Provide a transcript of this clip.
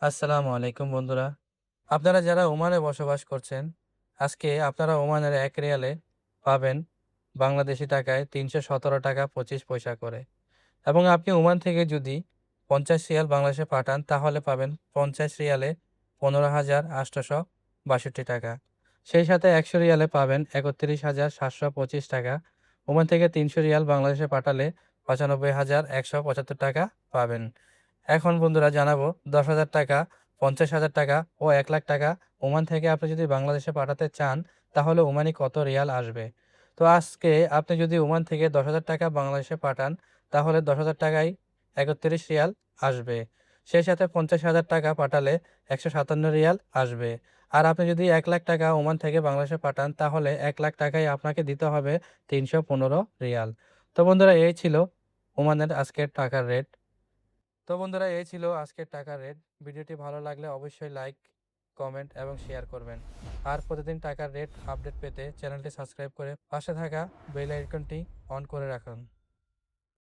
আসসালামু আলাইকুম বন্ধুরা। আপনারা যারা ওমানে বসবাস করছেন, আজকে আপনারা ওমানের ১ রিয়ালে পাবেন বাংলাদেশী টাকায় ৳৩১৭.২৫ করে। এবং আপনি ওমান থেকে যদি ৫০ রিয়াল বাংলাদেশে পাঠান তাহলে পাবেন ৫০ রিয়ালে ৳১৫,৮৬২ টাকা। সেই সাথে ১০০ রিয়ালে পাবেন ৳৩১,৭২৫ টাকা। ওমান থেকে ৩০০ রিয়াল বাংলাদেশে পাঠালে ৳৯৫,১৭৫ টাকা পাবেন। এখন বন্ধুরা জানাবো ১০,০০০ টাকা, ৫০,০০০ টাকা ও ১,০০,০০০ টাকা ওমান থেকে আপনি যদি বাংলাদেশে পাঠাতে চান তাহলে ওমানি কত রিয়াল আসবে। তো আজকে আপনি যদি ওমান থেকে ১০,০০০ টাকা বাংলাদেশে পাঠান তাহলে ১০,০০০ টাকায় ৩১ রিয়াল আসবে। সেই সাথে ৫০,০০০ টাকা পাঠালে ১৫৭ রিয়াল আসবে। আর আপনি যদি ১,০০,০০০ টাকা ওমান থেকে বাংলাদেশে পাঠান তাহলে ১,০০,০০০ টাকায় আপনাকে দিতে হবে ৩১৫ রিয়াল। তো বন্ধুরা এই ছিল ওমানের আজকের টাকার রেট। তো বন্ধুরা এই ছিল আজকের টাকার রেট। ভিডিওটি ভালো লাগলে অবশ্যই লাইক, কমেন্ট এবং শেয়ার করবেন। আর প্রতিদিন টাকার রেট আপডেট পেতে চ্যানেলটি সাবস্ক্রাইব করে পাশে থাকা বেল আইকনটি অন করে রাখুন।